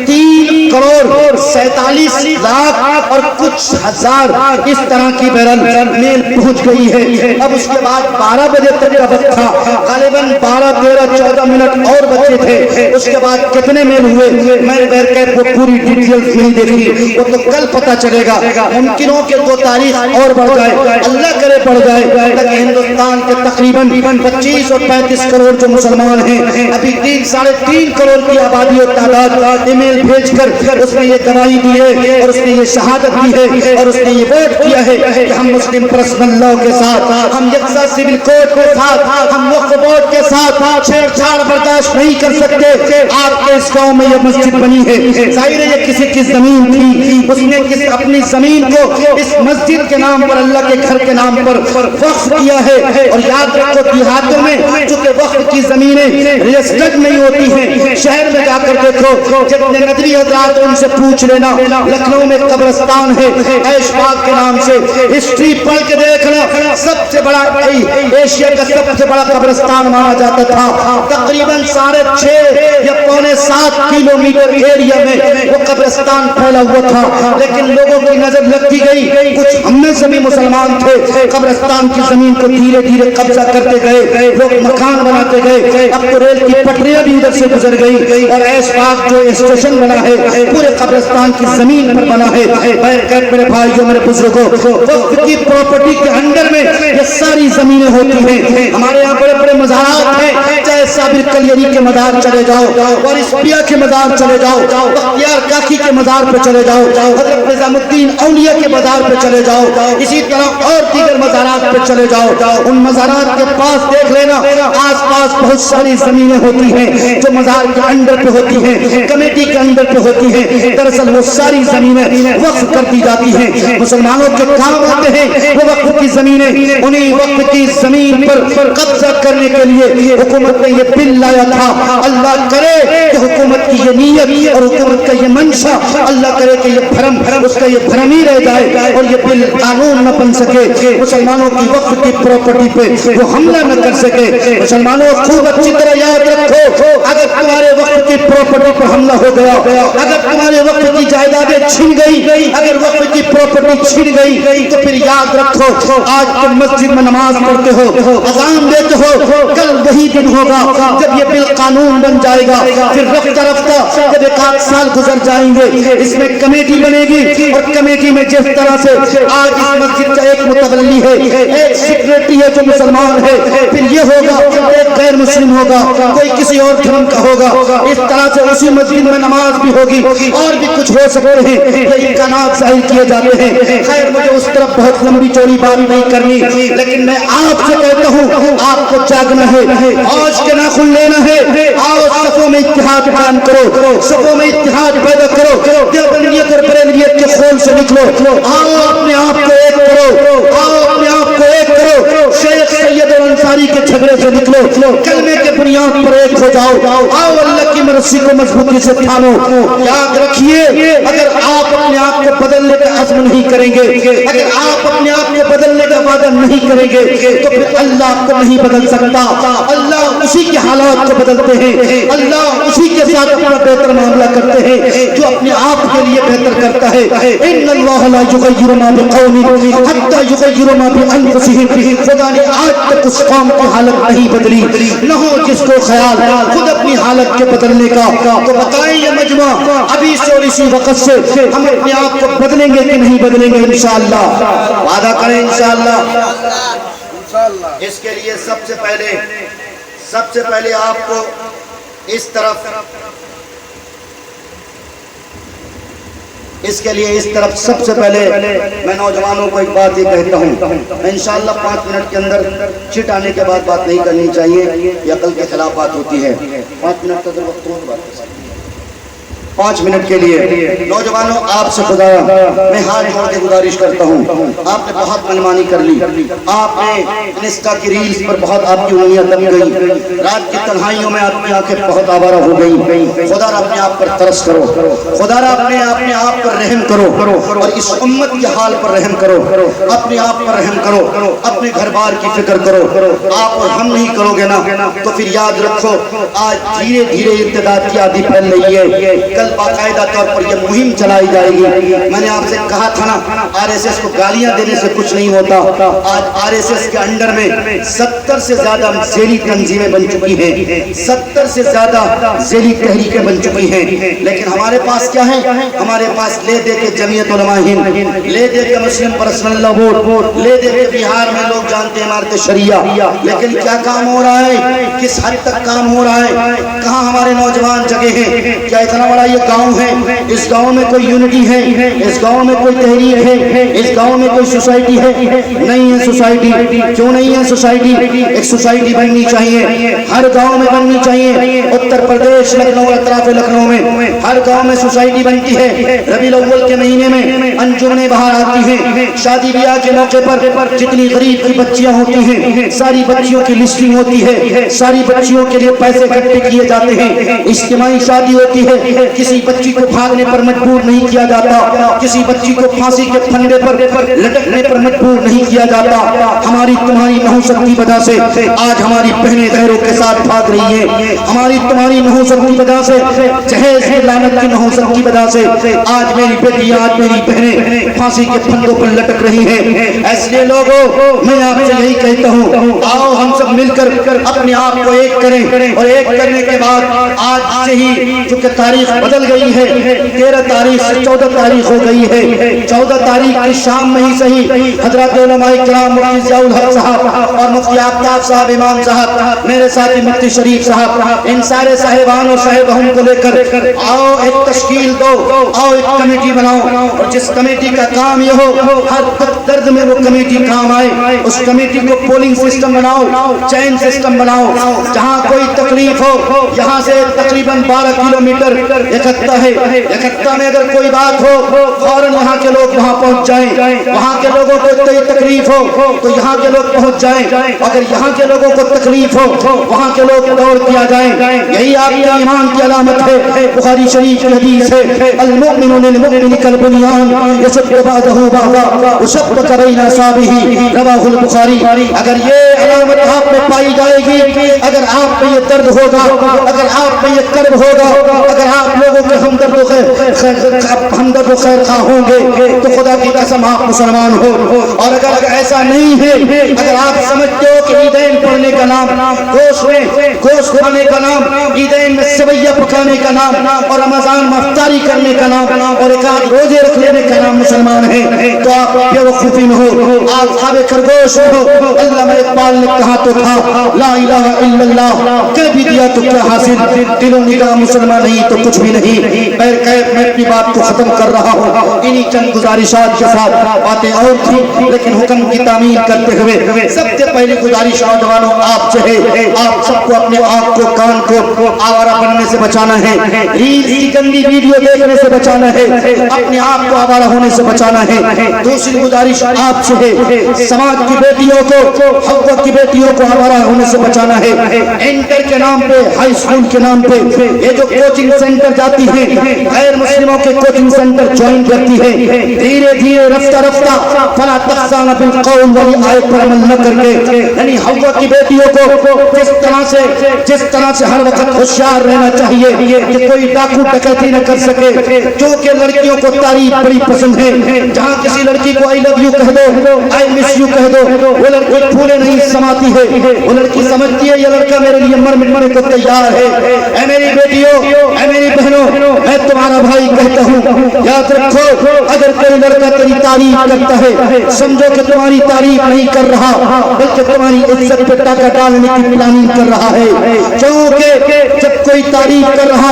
3 کروڑ 47 لاکھ اور کچھ ہزار اس طرح کی بیرل میل پہنچ گئی ہے۔ اب اس کے بعد 12 بجے تک کا وقت تھا، غالباً 12 13 14 منٹ اور بچے تھے۔ اس کے بعد کتنے میل ہوئے میں نے بیٹھ کے وہ پوری ڈیٹیلز نہیں دیکھی، وہ تو کل پتہ چلے گا۔ ممکن ہو کہ 2 تاریخ اور بڑھ جائے، اللہ کرے بڑھ جائے، تاکہ ہندوستان کے تقریباً 25 اور 35 کروڑ جو مسلمان ہیں، ابھی 3.5 کروڑ کی آبادی اور تعداد ای میل بھیج کر اس نے یہ گواہی دی ہے اور اس نے یہ شہادت دی ہے اور اس نے یہ ووٹ کیا ہے کہ ہم مسلم پرسنل لا کے ساتھ، ہم یکساں سول کوڈ کے ساتھ، ہم وقف بورڈ کے ساتھ چھیڑ چھاڑ برداشت نہیں کر سکتے۔ آپ کے اس گاؤں میں یہ مسجد بنی ہے، ظاہر ہے یہ کسی کی زمین تھی، اس نے اپنی زمین کو اس مسجد کے نام پر، اللہ کے گھر کے نام پر وقف کیا ہے۔ اور یاد رکھو دیہاتوں میں چونکہ وقف کی زمینیں رجسٹرڈ نہیں ہوتی ہیں، شہر میں جا کر دیکھو جتنے ندوی حضرات ان سے پوچھ لینا، لکھنؤ میں قبرستان ہے عیش باغ کے نام سے، ہسٹری پڑھ کے دیکھنا، سب سے بڑا ایشیا کا سب سے بڑا قبرستان مانا جاتا تھا۔ تقریباً 6.5 یا 6.25 کلومیٹر ایریا میں وہ قبرستان پھیلا ہوا تھا، لیکن لوگوں کی نظر لگتی گئی، کچھ ہم میں سے بھی مسلمان تھے، قبرستان کی زمین کو دھیرے دھیرے قبضہ کرتے گئے، لوگ مکان بناتے گئے، اب تو ریل کی پٹریاں بھی ادھر سے گزر گئی اور ایس باغ جو اسٹیشن بنا ہے پورے قبرستان کی زمین پر بنا ہے۔ میرے بھائیوں میرے بزرگوں، وقت کی پراپرٹی کے انڈر میں یہ ساری زمینیں ہوتی ہیں۔ ہمارے یہاں بڑے بڑے مزارات ہیں، چاہے صابر کلیری کے مزار چلے جاؤ اور اسپیا کے مزار چلے جاؤ، بختیار کاکی کے مزار پہ چلے جاؤ، حضرت نظام الدین اولیاء کے مزار پہ چلے جاؤ، اسی طرح اور دیگر مزارات پہ چلے جاؤ، ان مزارات کے پاس دیکھ لینا آس پاس بہت ساری زمینیں ہوتی ہیں جو مزار کے انڈر پہ ہوتی ہیں، کمیٹی کے انڈر پہ ہوتی ہیں۔ دراصل وہ ساری زمینیں وقف کر دی جاتی ہیں، مسلمانوں کے کام ہوتے ہیں وہ وقف کی زمینیں، انہیں وقف کی زمین پر قبضہ کرنے کے لیے حکومت نے یہ بل لایا تھا۔ اللہ کرے کہ حکومت کی یہ نیت اور حکومت کا یہ منشا، اللہ کرے کہ یہ بھرم اس کا یہ بھرم ہی رہ جائے اور یہ بل قانون نہ بن سکے، مسلمانوں کی وقف کی پراپرٹی پہ وہ حملہ نہ کر سکے۔ مسلمانوں خوب اچھی طرح یاد رکھو، اگر تمہارے وقف کی پراپرٹی پر حملہ ہو گیا، اگر تمہارے وقف کی جائیدادیں چھن گئی، اگر وقف کی پراپرٹی چھن گئی، تو پھر یاد رکھو آج تم مسجد میں نماز پڑھتے ہو، اذان دیتے ہو، کل وہی دن ہوگا جب یہ بل قانون بن جائے گا، پھر رفتہ رفتہ جب 1 سال گزر جائیں گے، اس میں کمیٹی بنے گی اور کمیٹی میں جس طرح سے آج اس مسجد کا ایک متولی ہے، ایک سیکریٹری ہے جو مسلمان ہے، پھر یہ ہوگا ایک غیر مسلم ہوگا، کوئی کسی اور دھرم کا ہوگا، اس طرح سے اسی مسجد میں نماز بھی ہوگی اور بھی کچھ ہو سکتے ہیں، یہ امکانات ظاہر کیے جاتے ہیں۔ خیر مجھے اس طرف بہت لمبی چوڑی بات نہیں کرنی، لیکن میں آپ سے کہتا ہوں آپ کو جاگنا ہے، آج کے ناخن لینا ہے، آؤ صفوں میں اتحاد قائم کرو، صفوں میں اتحاد پیدا کرو، دیوبندیت اور بریلویت کے خون سے نکلو، آؤ اپنے آپ کو ایک کرو، آؤ اپنے آپ کو ایک کرو، شیخ سید اور انصاری کے جھگڑے سے نکلو، کلمے کے بنیاد پر ایک ہو جاؤ، آؤ اللہ کی مرضی کو مضبوطی سے تھامو۔ یاد رکھیے اگر آپ اپنے آپ کو بدلنے کا عزم نہیں کریں گے، اگر آپ اپنے آپ کو بدلنے کا وعدہ نہیں کریں گے تو پھر اللہ آپ کو نہیں بدل سکتا۔ اللہ اسی کے حالات کو بدلتے ہیں، اللہ اسی کے ساتھ اپنا بہتر معاملہ کرتے ہیں جو اپنے آپ کے لیے بہتر کرتا ہے۔ ان اللہ لا یغیر ما بقوم حتی یغیر ما بانفسهم، خدا نے آج تک اس قوم کی حالت نہیں بدلی، نہ ہو جس کو خیال خود اپنی حالت کے بدلنے کا، تو بتائیں یہ مجمع ابھی سے اور اسی وقت سے ہم اپنے آپ کو بدلیں گے کہ نہیں بدلیں گے؟ انشاءاللہ وعدہ کریں انشاءاللہ۔ اس کے لیے سب سے پہلے آپ کو اس طرف اس کے لیے اس طرف سب سے پہلے میں نوجوانوں کو ایک بات یہ کہتا ہوں، انشاءاللہ 5 منٹ کے اندر چٹ آنے کے بعد بات نہیں کرنی چاہیے، یہ عقل کے خلاف بات ہوتی ہے۔ 5 منٹ کا وقت ہو بات کر سکتے ہیں۔ 5 منٹ کے لیے نوجوانوں آپ سے خدا میں ہاتھ جوڑ کے گزارش کرتا ہوں، آپ نے بہت منمانی کر لی، آپ نے انسٹا کی ریلز پر بہت آپ کی انگلیاں دب گئی، رات کی تنہائیوں میں آپ کی آنکھیں بہت آوارہ ہو گئی۔ خدا را اپنے آپ پر ترس کرو، خدا را اپنے آپ پر رحم کرو اور اس امت کے حال پر رحم کرو، اپنے آپ پر رحم کرو، اپنے گھر بار کی فکر کرو۔ آپ اور ہم نہیں کرو گے نا تو پھر یاد رکھو آج دھیرے دھیرے ارتداد کی عادی پھیل رہی ہے، کل باقاعدہ طور پر یہ مہم چلائی جائے گی۔ میں نے آپ سے کہا تھا نا RSS کو گالیاں دینے سے کچھ نہیں ہوتا، آج RSS کے انڈر میں 70 سے زیادہ ذیلی تنظیمیں بن چکی ہیں، 70 سے زیادہ ذیلی تحریکیں بن چکی ہیں، لیکن ہمارے پاس کیا ہے؟ ہمارے پاس لے دے کے جمعیت علماء ہند، لے دے کے مسلم پرسنل لا بورڈ، لے دے کے بہار میں لوگ جانتے ہیں عمارت شریعہ، لیکن کیا کام ہو رہا ہے؟ کس حد تک کام ہو رہا ہے؟ کہاں ہمارے نوجوان جگہ ہیں؟ کیا اتنا بڑا یہ گاؤں ہے، اس گاؤں میں کوئی یونٹی ہے، اس گاؤں میں کوئی تحریک ہے، اس گاؤں میں کوئی سوسائٹی ہے؟ نہیں ہے سوسائٹی۔ کیوں نہیں ہے سوسائٹی؟ ایک سوسائٹی بننی چاہیے، ہر گاؤں میں بننی چاہیے۔ اتر پردیش لکھنؤ اطراف لکھنؤ میں ہر گاؤں میں سوسائٹی بنتی ہے، ربیع الاول کے مہینے میں انجمنیں باہر آتی ہیں، شادی بیاہ کے موقع پر جتنی غریب کی بچیاں ہوتی ہیں ساری بچیوں کی لسٹنگ ہوتی ہے، ساری بچیوں کے لیے پیسے اکٹھے کیے جاتے ہیں، اجتماعی شادی ہوتی ہے، کسی بچی کو بھاگنے پر مجبور نہیں کیا جاتا، کسی بچی کو پھانسی کے پھندے پر لٹکنے پر مجبور نہیں کیا جاتا۔ ہماری تمہاری نحوست کی وجہ سے آج ہماری بہنیں غیروں کے ساتھ بھاگ رہی ہیں، ہماری تمہاری نحوست کی وجہ سے جہیز کی لعنت کی نحوست کی وجہ سے آج میری بیٹی آج میری بہنیں پھانسی کے پھندوں پر لٹک رہی ہیں۔ اس لیے لوگوں میں آپ سے یہی کہتا ہوں، آؤ ہم سب مل کر اپنے آپ کو ایک کریں، اور ایک کرنے کے بعد آج سے ہی چونکہ تاریخ بدل گئی ہے، 13 تاریخ سے 14 تاریخ ہو گئی ہے، 14 تاریخ کی شام میں ہی صحیح حضرات علماء کرام مفتی ضیاء الحق صاحب اور مفتی آفتاب صاحب امام صاحب، میرے ساتھی مفتی شریف صاحب، ان سارے صاحبان اور صاحبہم کو لے کر آؤ ایک تشکیل دو، آؤ ایک کمیٹی بناؤ، اور جس کمیٹی کا کام یہ ہو ہر درد میں وہ کمیٹی کام آئے، اس کمیٹی کو پولنگ سسٹم بناؤ، چین سسٹم بناؤ، جہاں کوئی تکلیف ہو یہاں سے تقریباً 12 کلومیٹر اکٹھا ہے، اکٹھا میں اگر کوئی بات ہو فوراً یہاں کے لوگ وہاں پہنچ جائیں، وہاں کے لوگوں کو کوئی تکلیف ہو تو یہاں کے لوگ پہنچ جائیں، اگر یہاں کے لوگوں کو تکلیف ہو وہاں کے لوگ دور کیا جائیں۔ یہی آپ کے ایمان کی علامت ہے، بخاری شریف کی حدیث ہے، المؤمن للمؤمن کالبنیان یشد بعضہ بعضا وشبک بین اصابعہ، رواہ البخاری۔ اگر یہ علامت آپ میں پائی جائے گی، اگر آپ میں یہ درد ہوگا، اگر آپ میں یہ کرب ہوگا، اگر آپ لوگوں کے ہمدرد و خیر خواہ ہوں گے تو خدا کی قسم آپ مسلمان ہو، اور اگر ایسا نہیں ہے، اگر آپ سمجھتے ہو کہ عیدین پڑھنے کا نام، گوشت کھانے کا نام، عیدین میں سویہ پکانے کا نام، اور رمضان میں افطاری کرنے کا نام، اور ایک آدھ روزے رکھ لینے کا نام مسلمان ہے، تو آپ بیوقوفی میں ہو، آپ خواب خرگوش ہو۔ علامہ اقبال نے کہا تو تھا لا الہ الا اللہ، کہہ بھی دیا تو کیا حاصل، دل و نگاہ مسلمان نہیں تو کچھ بھی نہیں۔ میں اپنی بات کو ختم کر رہا ہوں، انہی چند گزارشات کے ساتھ، باتیں اور تھی لیکن حکم کی تعمیل کرتے ہوئے سب سے پہلی گزارش نوجوانوں آپ سے ہے، آپ سب کو اپنے آنکھ کو کان کو آوارہ بننے سے بچانا ہے، ریلز کی گندی ویڈیو دیکھنے سے بچانا ہے، اپنے آپ کو آوارہ ہونے سے بچانا ہے۔ دوسری گزارش آپ سے ہے، سماج کی بیٹیوں کو، حقوق کی بیٹیوں کو آوارہ ہونے سے بچانا ہے۔ انٹر کے نام پہ، ہائی اسکول کے نام پہ یہ جو کوچنگ سینٹر جاتی ہیں، غیر مسلموں کے کوچنگ سینٹر جوائن کرتی ہے، دھیرے دھیرے رفتہ رفتہ فلا تخضعن بالقول والی آیت پر عمل نہ کر کے، یعنی حوا کی بیٹیوں کو جس طرح سے ہر وقت ہوشیار رہنا چاہیے کہ کوئی ڈاکو ڈکیتی نہ کر سکے، کیونکہ لڑکیوں کو تعریف بڑی پسند ہے، جہاں کسی لڑکی کو آئی لو یو کہہ دو، آئی مس یو کہہ دو، وہ لڑکی پھولے نہیں نہیں سماتی ہے، وہ لڑکی سمجھتی ہے یہ لڑکا میرے لیے مر مٹنے کو تیار ہے۔ اے میری بیٹیوں، اے میری بہنوں، میں تمہارا بھائی کہتا ہوں، یاد رکھو اگر کوئی لڑکا تیری تعریف کرتا ہے سمجھو کہ تمہاری تعریف نہیں کر رہا بلکہ تمہاری عزت پہ ٹاکا ڈالنے کی پلاننگ کر رہا ہے، کیونکہ جب کوئی تعریف کر رہا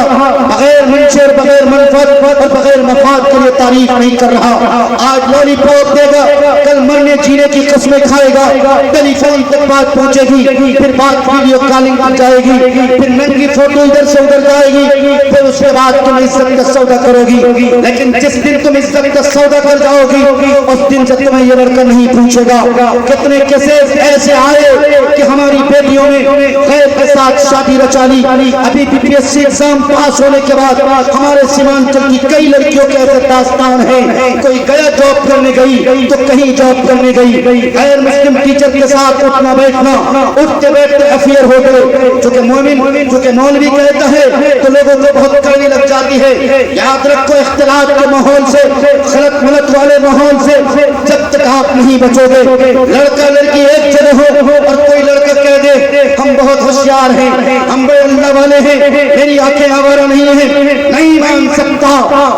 بغیر منشور، بغیر منفعت اور بغیر مفاد کے لیے تعریف نہیں کر رہا، آج لولی پاپ دے گا، کل مرنے جینے کی قسمیں کھائے گا، ٹیلی فون تک بات پہنچے گی، پھر بات ویڈیو کالنگ کی جائے گی، پھر ننگی فوٹو ادھر سے ادھر جائے گی، پھر اس کے بعد تم عزت کا سودا کرو گی، لیکن جس دن تم عزت کا سودا کر جاؤ گی اس دن سے تمہیں یہ لڑکا نہیں پوچھے گا۔ کتنے کیسز ایسے آئے کہ ہماری بیٹیوں نے غیر کے ساتھ شادی رچا لی، ابھی پی P S C exam pass ہونے کے بعد ہمارے سیمانچل کی کئی لڑکیوں کے ایسے داستان ہیں، کوئی گیا جاب کرنے گئی تو کہیں جاب کرنے گئی، غیر مسلم ٹیچر کے ساتھ اٹھنا بیٹھنا، اٹھتے بیٹھتے افیئر ہو گئے، چونکہ مومن چونکہ مولوی کہتا ہے تو لوگوں کو بہت کڑوی لگ جاتی ہے۔ یاد رکھو اختلاط کے ماحول سے، غلط ملت والے ماحول سے جب تک آپ نہیں بچو گے، لڑکا لڑکی ایک جگہ ہو اور کوئی لڑکا کہہ دے ہم بہت ہوشیار ہیں، ہم بڑے اللہ والے ہیں، میری آنکھیں آوارہ نہیں ہیں، نہیں مان سکتا،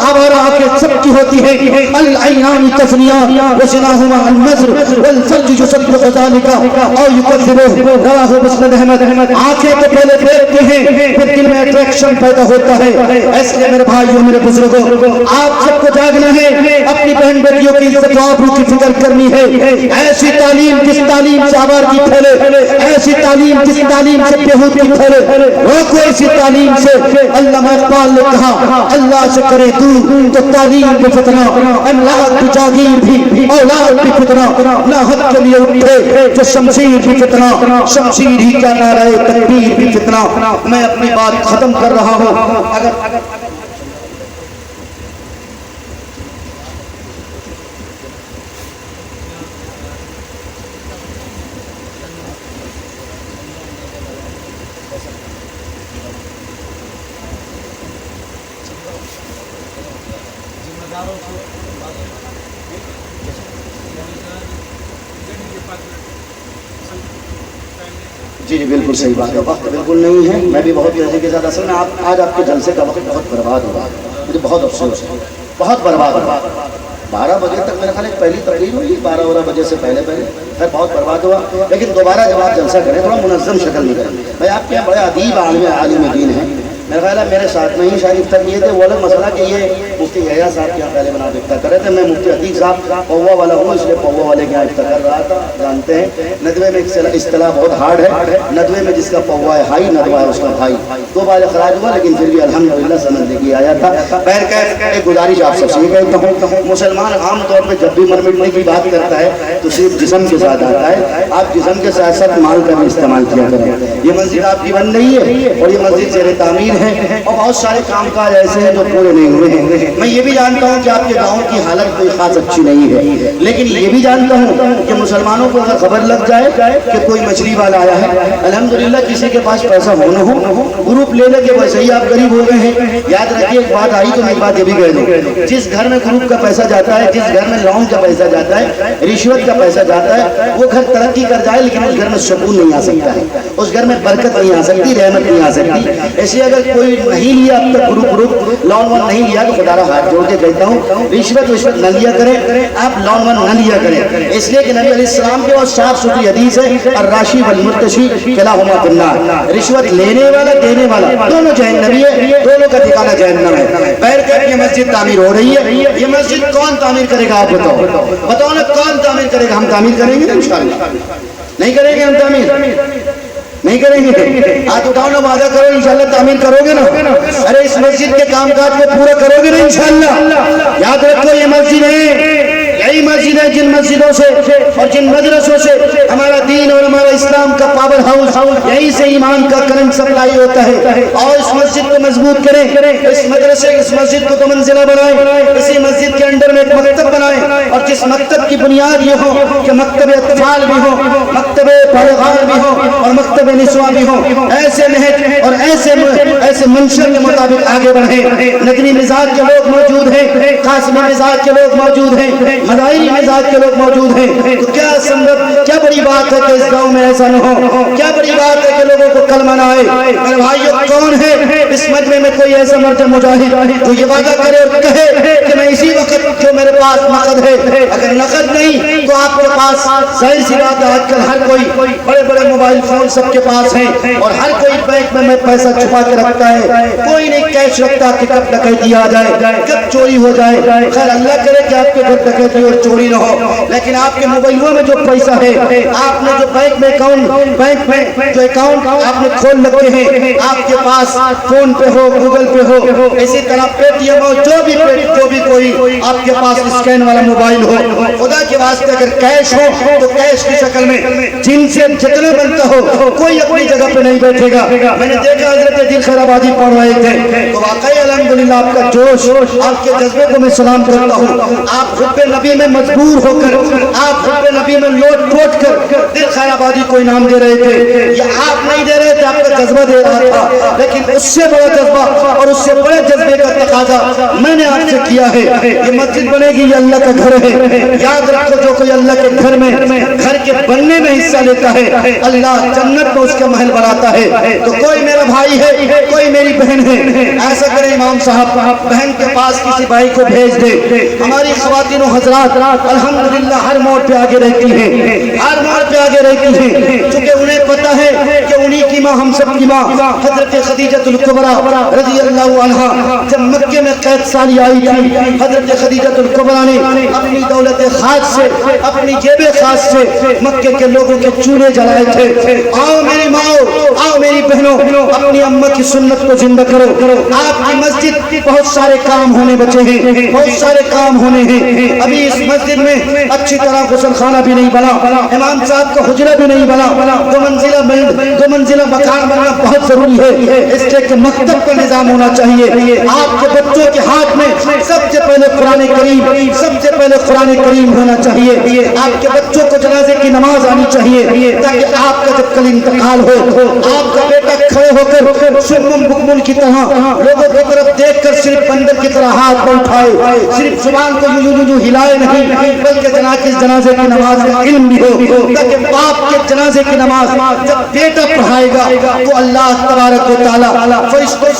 آوارہ آنکھیں سب کی ہوتی ہے، العینان تفنیان وزناہما النظر والفرج يصدق ذلك او يكذبه رواہ مسند احمد۔ آنکھیں تو پہلے دیکھتے ہیں پھر دل میں اٹریکشن پیدا ہوتا ہے، اس لیے میرے بھائیوں میرے بزرگوں آپ سب کو جاگنا ہے، اپنی بہن بیٹیوں کی عزت و آبرو کی فکر کرنی ہے۔ ایسی تعلیم جس تعلیم سے آوارگی پھیلے، ایسی تعلیم جس تعلیم سے بےہودگی پھیلے، روکو ایسی تعلیم سے۔ علامہ اقبال نے کہا اللہ سے کرے دور تو تعلیم بھی فتنہ، املاک بھی جاگیر بھی اولاد بھی فتنہ، نہ حد کے لیے اٹھے جو شمشیر بھی فتنہ، شمشیر ہی کیا نعرہ تکبیر بھی فتنہ۔ میں اپنی بات ختم کر رہا ہوں۔ اگر جی جی بالکل صحیح بات ہے، وقت بالکل نہیں ہے، میں بھی بہت تیزی کے ساتھ اصل میں آج آپ کے جلسے کا وقت بہت برباد ہوا، مجھے بہت افسوس ہے، بہت برباد ہوا۔ 12 بجے تک میرا خیال ایک پہلی تقریر ہوئی، 12 بجے سے پہلے خیر بہت برباد ہوا، لیکن دوبارہ جب آپ جلسہ کریں تھوڑا منظم شکل میں کریں۔ بھائی آپ کے یہاں بڑے ادیب عالم دین ہیں، میرا خیال ہے میرے ساتھ میں ہی شاید افطار کیے تھے، وہ الگ مسئلہ کہ یہ مفتی یحییٰ صاحب کے یہاں پہلے بنا افطار کر رہے تھے، میں مفتی عتیق صاحب پوا والا ہوں اس لیے پوا والے کے یہاں افطار کر رہا تھا۔ جانتے ہیں ندوے میں ایک اصطلاح بہت ہارڈ ہے، ندوے میں جس کا پوا ہے ہائی، ندوہ ہے اس کا بھائی، 2 بار اخراج ہوا لیکن پھر بھی الحمدللہ سمجھنے کی آیا تھا۔ بہرکیف ایک گزارش آپ سب سے یہ کہتا ہوں، مسلمان عام طور پہ جب بھی مر مٹنے کی بات کرتا ہے تو صرف جسم کے ساتھ آتا ہے، آپ جسم کے ساتھ ساتھ مال کا بھی استعمال کیا کریں۔ یہ مسجد آپ کی بن رہی ہے اور یہ مسجد زیر تعمیر ہے اور بہت سارے کام کاج ایسے ہیں جو پورے نہیں ہوئے ہیں۔ میں یہ بھی جانتا ہوں کہ آپ کے گاؤں کی حالت کوئی خاص اچھی نہیں ہے، لیکن یہ بھی جانتا ہوں کہ مسلمانوں کو اگر خبر لگ جائے کہ کوئی مچھلی والا آیا ہے، الحمدللہ کسی کے پاس پیسہ ہو نہ ہو گروپ لے لے کے ویسے ہی آپ غریب ہو گئے ہیں۔ یاد رکھیے ایک بات آئی تو میں ایک بات یہ بھی کہہ دوں، جس گھر میں گروپ کا پیسہ جاتا ہے، جس گھر میں لون کا پیسہ جاتا ہے، رشوت کا پیسہ جاتا ہے، وہ گھر ترقی کر جائے لیکن اس گھر میں سکون نہیں آ سکتا ہے، اس گھر میں برکت نہیں آ سکتی، رحمت نہیں آ سکتی۔ ایسے اگر کوئی نہیں لیا اب تک گروپ لون ون نہیں لیا تو خدا را ہاتھ جوڑ کے کہتا ہوں رشوت نہ لیا کریں، آپ لون ون نہ لیا کریں، اس لیے کہ نبی علیہ السلام کے وہ صاف ستھری حدیث ہے الراشی والمرتشی کلاہما فی النار، رشوت لینے والا دینے والا دونوں جہنمی ہے، دونوں کا ٹھکانہ جہنم ہے۔ بہرکیف یہ مسجد تعمیر ہو رہی ہے، یہ مسجد کون تعمیر کرے گا آپ بتاؤ نا، کون تعمیر کرے گا؟ ہم تعمیر کریں گے انشاءاللہ، نہیں کریں گے ہم تعمیر؟ نہیں کریں گے؟ آج اٹھاؤ نا، وعدہ کرو انشاءاللہ تعمیر کرو گے نا؟ ارے اس مسجد کے کام کاج کو پورا کرو گے نا انشاءاللہ؟ یاد رکھو یہ مسجد ہے، یہی مسجد ہے جن مسجدوں سے اور جن مدرسوں سے ہمارا دین اور ہمارا اسلام کا پاور ہاؤس، یہی سے ایمان کا کرنٹ سپلائی ہوتا ہے۔ اور اس مسجد کو مضبوط کریں، اس مدرسے اس مسجد کو 2 منزلہ بنائیں، اسی مسجد کے اندر میں ایک مکتب بنائیں، اور جس مکتب کی بنیاد یہ ہو کہ مکتب اطفال بھی ہو، مکتب پرغار بھی ہو اور مکتب مکتب نسواں بھی ہوں، ایسے نہج اور ایسے منشر کے مطابق آگے بڑھیں۔ ندوی مزاج کے لوگ موجود ہیں، قاسمی مزاج کے لوگ موجود ہیں، مظاہری مزاج کے لوگ موجود ہیں، تو کیا سمجھ، کیا بڑی بات ہے کہ اس گاؤں میں ایسا نہ ہو، کیا بڑی بات ہے کہ لوگوں کو کلمہ نہ آئے۔ میرے بھائیو، کون ہے اس مجمع میں کوئی ایسا مرد مجاہد جو یہ وعدہ کرے اور کہے کہ میں اسی وقت جو میرے پاس نقد ہے، اگر نقد نہیں تو آپ کے پاس، ظاہر سی بات ہے آج کل ہر کوئی بڑے بڑے موبائل فون سب کے پاس ہیں اور ہر کوئی بینک میں پیسہ چھپا کے رکھتا ہے، کوئی نہیں کیش رکھتا کہ کب ڈکیتی آ جائے، کب چوری ہو جائے۔ خیر اللہ کرے کہ آپ کے گھر ڈکیتی اور چوری نہ ہو، لیکن آپ کے موبائلوں میں جو پیسہ ہے، آپ نے جو بینک میں جو اکاؤنٹ آپ نے کھول رکھے ہیں، آپ کے پاس فون پہ ہو، گوگل پہ ہو، اسی طرح پے ٹی ایم ہو، جو بھی کوئی آپ کے پاس اسکین والا موبائل ہو، خدا کے واسطے اگر کیش ہو تو کیش کی شکل میں جن سے جتنا بنتا ہو، کوئی اپنی جگہ پہ نہیں بیٹھے گا۔ میں نے دیکھا حضرت دل خیر آبادی پڑھ رہے تھے تو واقعی الحمدللہ آپ کا جوش، آپ کے جذبے کو میں سلام کرتا ہوں۔ آپ حب نبی میں مجبور ہو کر، آپ حب نبی میں لوٹ پوٹ کر دل خیر آبادی کو انعام دے رہے تھے۔ یہ آپ نہیں دے رہے تھے، آپ کا جذبہ دے رہا تھا، لیکن اس سے بڑا جذبہ اور اس سے بڑے جذبے کا تقاضا میں نے آپ سے کیا ہے۔ یہ مسجد بنے گی، یہ اللہ کا گھر ہے، یاد رکھو جو کوئی اللہ کے گھر میں، گھر کے بننے میں حصہ لیتا ہے، اللہ جنت میں اس کا محل بناتا ہے۔ تو کوئی میرا بھائی ہے، کوئی میری بہن ہے، ایسا کرے امام صاحب بہن کے پاس کسی بھائی کو بھیج دے۔ ہماری خواتین و حضرات الحمدللہ ہر موڑ پہ آگے رہتی ہیں، ہر موڑ پہ آگے رہتی ہیں، چونکہ انہیں پتہ ہے کہ انہی کی ماں ہم سب کی ماں حضرت خدیجۃ الکبریٰ رضی اللہ عنہا جب مکے میں قید سالی آئی تھی، حضرت خدیجۃ الکبریٰ نے اپنی دولت خاص سے، اپنی جیب خاص سے مکے کے لوگوں کے چولہے جلائے تھے۔ آؤ میری ماؤں، آؤ میری بہنوں، اپنی اماں کی سنت کو زندہ کرو۔ آپ کی مسجد بہت سارے کام ہونے بچے ہیں، بہت سارے کام ہونے ہیں، ابھی اس مسجد میں اچھی طرح غسل خانہ بھی نہیں بنا، امام صاحب کا حجرہ بھی نہیں بنا، دو منزلہ مکان بننا بہت ضروری ہے، اس لیے کہ مکتب کا نظام ہونا چاہیے۔ آپ کے بچوں کے ہاتھ میں سب سے پہلے قرآن کریم ہونا چاہیے، آپ کے بچوں کو جنازے کی نماز آنی چاہیے، تاکہ آپ کا جب کل انتقال ہو، آپ کا بیٹا کھڑے ہو کر سمم بکمل کی طرح لوگوں کی طرف دیکھ کر صرف بندر کی طرح ہاتھ نہ اٹھائے، صرف زبان کو یوں ہلائے نہیں، بلکہ جنازے کی نماز کا علم بھی ہو، تاکہ باپ کے جنازے کی نماز جب بیٹا پڑھائے گا تو اللہ تبارک و تعالیٰ فرشتوں سے